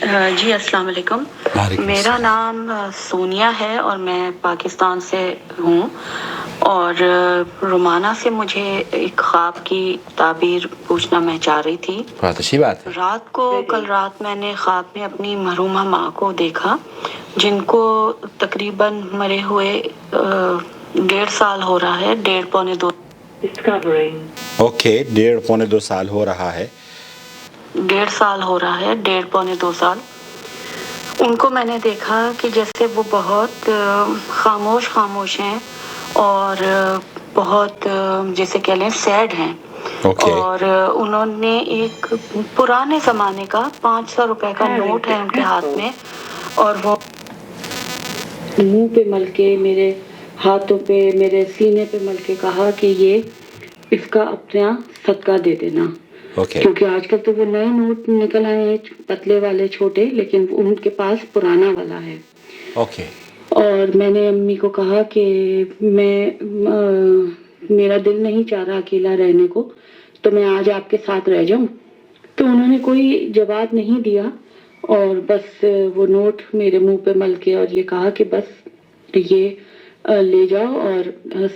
جی السلام علیکم. میرا نام سونیا ہے اور میں پاکستان سے ہوں، اور رومانہ سے مجھے ایک خواب کی تعبیر پوچھنا میں چاہ رہی تھی. بہت اچھی بات ہے. کل رات میں نے خواب میں اپنی مرحومہ ماں کو دیکھا، جن کو تقریباً مرے ہوئے 1.5 سال ہو رہا ہے، 1.5 پونے 2. اوکے، 1.5 پونے 2 سال ہو رہا ہے. 1.5 سال ہو رہا ہے، 1.5 پونے 2 سال. ان کو میں نے دیکھا کہ جیسے وہ بہت خاموش ہیں اور بہت جیسے کہہ لیں سیڈ ہیں. اور انہوں نے ایک پرانے زمانے کا 500 روپے کا نوٹ ہے ان کے ہاتھ میں، اور وہ منہ پہ مل کے، میرے ہاتھوں پہ، میرے سینے پہ مل کے کہا کہ یہ اس کا اپنا صدقہ دے دینا. کیونکہ آج کل تو وہ نئے نوٹ نکل آئے ہیں، پتلے والے چھوٹے، لیکن ان کے پاس پرانا والا ہے. اور میں نے امی کو کہا کہ میرا دل نہیں چاہ رہا اکیلا رہنے کو، تو میں آج آپ کے ساتھ رہ جاؤں. تو انہوں نے کوئی جواب نہیں دیا اور بس وہ نوٹ میرے منہ پہ مل کے اور یہ کہا کہ بس یہ لے جاؤ اور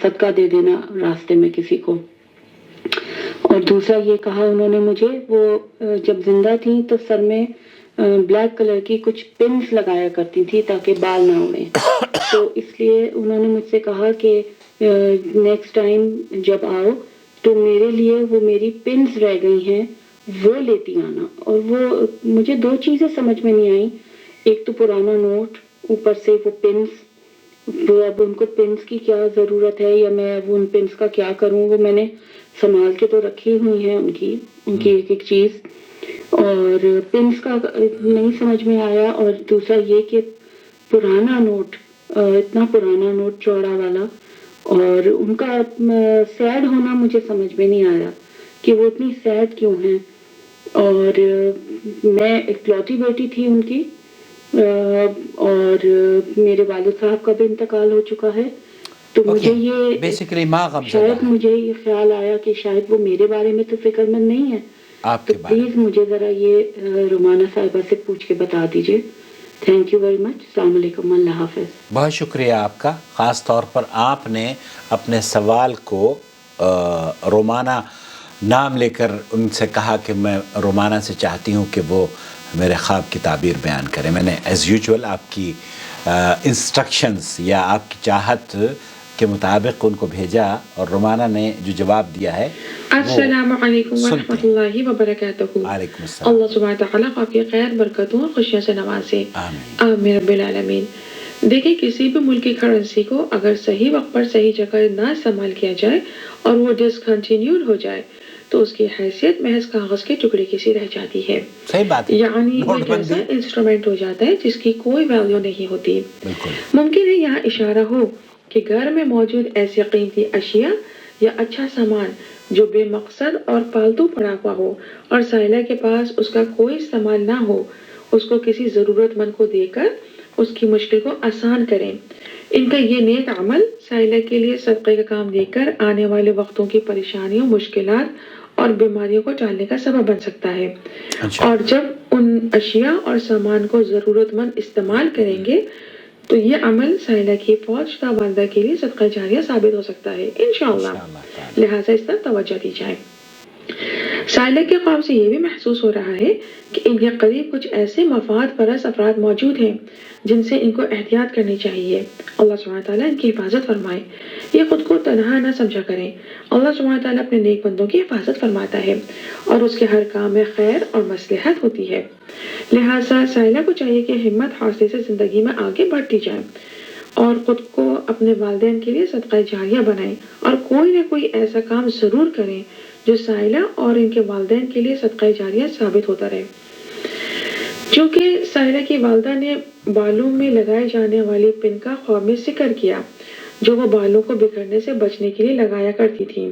صدقہ دے دینا راستے میں کسی کو. اور دوسرا یہ کہا انہوں نے مجھے، وہ جب زندہ تھیں تو سر میں بلیک کلر کی کچھ پنس لگایا کرتی تھی تاکہ بال نہ اڑیں. تو اس لیے انہوں نے مجھ سے کہا کہ نیکسٹ ٹائم جب آؤ تو میرے لیے وہ میری پنس رہ گئی ہیں وہ لیتی آنا. اور وہ مجھے 2 چیزیں سمجھ میں نہیں آئیں. ایک تو پرانا نوٹ، اوپر سے وہ پنس. وہ اب ان کو پنس کی کیا ضرورت ہے، یا میں ان پنس کا کیا کروں؟ وہ میں نے سنبھال کے تو رکھی ہوئی ہیں ان کی ایک ایک چیز. اور پنس کا نہیں سمجھ میں آیا. اور دوسرا یہ کہ پرانا نوٹ، اتنا پرانا نوٹ چوڑا والا، اور ان کا سیڈ ہونا مجھے سمجھ میں نہیں آیا کہ وہ اتنی سیڈ کیوں ہیں. اور میں اکلوتی بیٹی تھی ان کی، اور میرے والد صاحب کا بھی انتقال ہو چکا ہے. تو مجھے یہ شاید مجھے یہ خیال آیا کہ شاید وہ میرے بارے میں تو فکر مند نہیں ہے. تو پلیز مجھے ذرا یہ رومانہ صاحبہ سے پوچھ کے بتا دیجئے. Thank you very much. السلام علیکم. اللہ حافظ. بہت شکریہ آپ کا. خاص طور پر آپ نے اپنے سوال کو رومانہ نام لے کر ان سے کہا کہ میں رومانہ سے چاہتی ہوں کہ وہ میرے خواب کی تعبیر بیان کریں. میں نے ایز یوزول آپ کی انسٹرکشنز یا آپ کی چاہت کے مطابق ان کو بھیجا، اور رومانہ نے جو جواب دیا ہے. السلام علیکم ورحمۃ اللہ وبرکاتہ. وعلیکم السلام. اللہ سبحانہ تعالیٰ آپ کی خیر برکتوں اور خوشیوں سے نوازے. آمین رب العالمین. دیکھیں، کسی بھی ملک کی کرنسی کو اگر صحیح وقت پر صحیح جگہ نہ استعمال کیا جائے اور وہ ڈسکنٹینیوڈ ہو جائے تو اس کی حیثیت محض کاغذ کے ٹکڑے کی سی رہ جاتی ہے. صحیح بات ہے. یعنی وہ ایک ایسا انسٹرومنٹ ہو جاتا ہے جس کی کوئی ویلیو نہیں ہوتی. ممکن ہے یہاں اشارہ ہو کہ گھر میں موجود ایسی قیمتی اشیاء یا اچھا سامان جو بے مقصد اور پالتو پڑا ہوا ہو اور سائلہ کے پاس اس کا کوئی استعمال نہ ہو، اس کو کسی ضرورت مند کو دے کر اس کی مشکل کو آسان کریں. ان کا یہ نیک عمل سائلہ کے لیے صدقے کا کام دے کر آنے والے وقتوں کی پریشانیوں، مشکلات اور بیماریوں کو ٹالنے کا سبب بن سکتا ہے. اور جب ان اشیاء اور سامان کو ضرورت مند استعمال کریں گے تو یہ عمل سائلہ کی فوت شدہ والدہ کے لیے صدقہ جاریہ ثابت ہو سکتا ہے انشاءاللہ. لہٰذا اس طرح توجہ دی جائے. سائلہ کے خواب سے یہ بھی محسوس ہو رہا ہے کہ ان کے قریب کچھ ایسے مفاد پرست افراد موجود ہیں جن سے ان کو احتیاط کرنی چاہیے. اللہ سبحانہ تعالیٰ ان کی حفاظت فرمائے. یہ خود کو تنہا نہ سمجھا کریں. اللہ سبحانہ تعالیٰ اپنے نیک بندوں کی حفاظت فرماتا ہے اور اس کے ہر کام میں خیر اور مصلحت ہوتی ہے. لہٰذا سائلہ کو چاہیے کہ ہمت حوصلے سے زندگی میں آگے بڑھتی جائیں اور خود کو اپنے والدین کے لیے صدقہ جاریہ بنائیں، اور کوئی نہ کوئی ایسا کام ضرور کریں جو سائلہ اور ان کے والدین کے لیے صدقہ جاریہ ثابت ہوتا رہے. چونکہ سائلہ کی والدہ نے بالوں میں لگائے جانے والی پن کا خواب میں ذکر کیا جو وہ بالوں کو بکھرنے سے بچنے کے لیے لگایا کرتی تھی.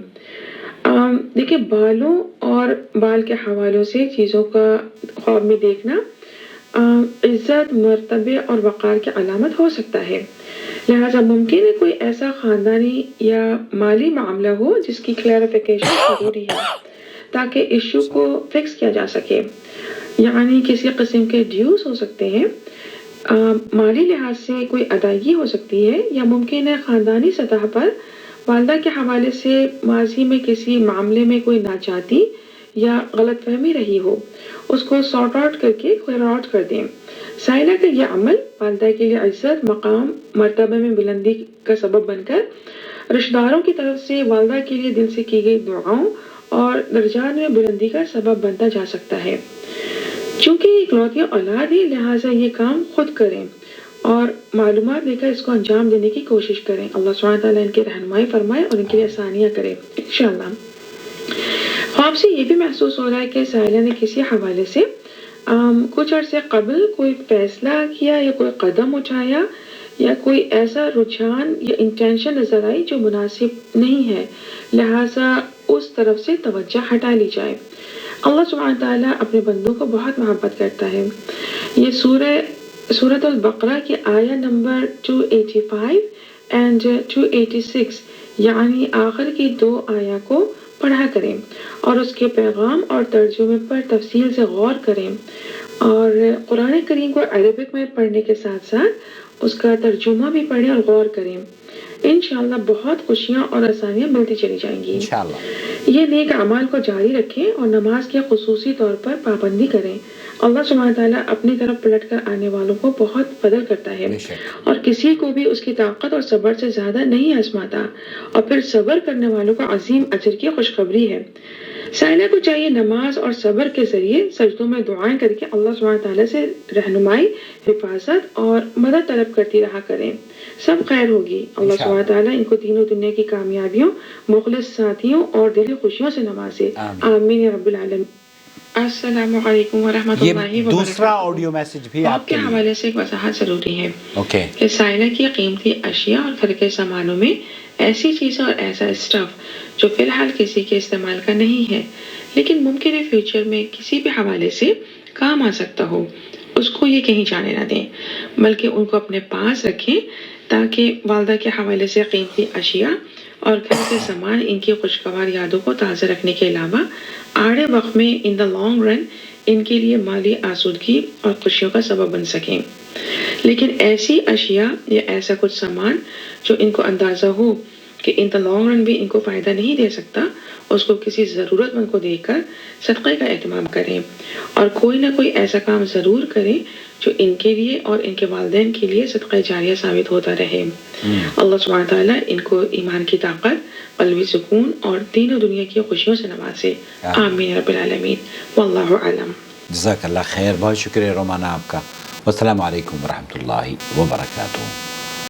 دیکھیں، بالوں اور بال کے حوالوں سے چیزوں کا خواب میں دیکھنا عزت، مرتبے اور وقار کی علامت ہو سکتا ہے. لہٰذا ممکن ہے کوئی ایسا خاندانی یا مالی معاملہ ہو جس کی کلیریفیکیشن ضروری ہے تاکہ ایشو کو فکس کیا جا سکے. یعنی کسی قسم کے ڈیوز ہو سکتے ہیں، مالی لحاظ سے کوئی ادائیگی ہو سکتی ہے، یا ممکن ہے خاندانی سطح پر والدہ کے حوالے سے ماضی میں کسی معاملے میں کوئی ناچاتی یا غلط فہمی رہی ہو، اس کو سارٹ آؤٹ کر کے کلیئر آؤٹ کر دیں۔ سائلہ کا یہ عمل والدہ کے لیے عزت، مقام، مرتبہ میں بلندی کا سبب بن کر رشتہ داروں کی طرف سے والدہ کے لیے دل سے کی گئی دعاؤں اور درجات میں بلندی کا سبب بنتا جا سکتا ہے۔ چونکہ یہ اکلوتی اولاد ہے، لہٰذا یہ کام خود کریں اور معلومات لے کر اس کو انجام دینے کی کوشش کریں۔ اللہ سبحانہ تعالیٰ ان کی رہنمائی فرمائے اور ان کے لیے آسانیاں کرے انشاءاللہ۔ خواب سے یہ بھی محسوس ہو رہا ہے کہ سائلہ نے کسی حوالے سے کچھ عرصے قبل کوئی فیصلہ کیا یا کوئی قدم اٹھایا یا کوئی ایسا رجحان یا انٹینشن نظر آئی جو مناسب نہیں ہے، لہٰذا اس طرف سے توجہ ہٹا لی جائے۔ اللہ سبحانہ تعالیٰ اپنے بندوں کو بہت محبت کرتا ہے۔ یہ سورۃ البقرہ کی آیہ نمبر 285 اینڈ 286 یعنی آخر کی 2 آیات کو پڑھا کریں اور اس کے پیغام اور ترجمے پر تفصیل سے غور کریں، اور قرآن کریم کو عربک میں پڑھنے کے ساتھ ساتھ اس کا ترجمہ بھی پڑھیں اور غور کریں۔ انشاءاللہ بہت خوشیاں اور آسانیاں ملتی چلی جائیں گی۔ انشاءاللہ یہ نیک اعمال کو جاری رکھیں اور نماز کے خصوصی طور پر پابندی کریں۔ اللہ سبحانہ تعالیٰ اپنی طرف پلٹ کر آنے والوں کو بہت فضل کرتا ہے اور کسی کو بھی اس کی طاقت اور صبر سے زیادہ نہیں آزماتا، اور پھر صبر کرنے والوں کو عظیم اجر کی خوشخبری ہے۔ سائلہ کو چاہیے نماز اور صبر کے ذریعے سجدوں میں دعائیں کر کے اللہ سبحانہ تعالیٰ سے رہنمائی، حفاظت اور مدد طلب کرتی رہا کریں، سب خیر ہوگی۔ اللہ سبحانہ تعالیٰ ان کو تینوں دنیا کی کامیابیوں، مخلص ساتھیوں اور دلی خوشیوں سے نوازے، آمین یا رب العالمین۔ السلام علیکم ورحمۃ اللہ وبرکاتہ۔ دوسرا آڈیو میسج بھی آپ کے حوالے سے ایک وضاحت ضروری ہے کہ سائلہ کی قیمتی اشیاء اور فرقے سامانوں میں ایسی چیزیں اور ایسا اسٹف جو فی الحال کسی کے استعمال کا نہیں ہے لیکن ممکن ہے فیوچر میں کسی بھی حوالے سے کام آ سکتا ہو، اس کو یہ کہیں جانے نہ دیں، بلکہ ان کو اپنے پاس رکھیں تاکہ والدہ کے حوالے سے قیمتی اشیاء اور گھر کے سامان ان کی خوشگوار یادوں کو تازہ رکھنے کے علاوہ آڑے وقت میں ان دا لانگ رن ان کے لیے مالی آسودگی اور خوشیوں کا سبب بن سکیں۔ لیکن ایسی اشیاء یا ایسا کچھ سامان جو ان کو اندازہ ہو کہ ان دا لانگ رن بھی ان کو فائدہ نہیں دے سکتا، اس کو کسی ضرورت مند کو دے کر صدقے کا اہتمام کریں، اور کوئی نہ کوئی ایسا کام ضرور کریں جو ان کے لیے اور ان کے والدین کے لیے صدقہ جاریہ ثابت ہوتا رہے۔ اللہ سبحانہ تعالیٰ ان کو ایمان کی طاقت، قلبی سکون اور تینوں دنیا کی خوشیوں سے نوازے، آمین رب العالمین، واللہ اعلم۔ جزاک اللہ خیر، بہت شکریہ رومانہ آپ کا۔ والسلام علیکم ورحمۃ اللہ وبرکاتہ۔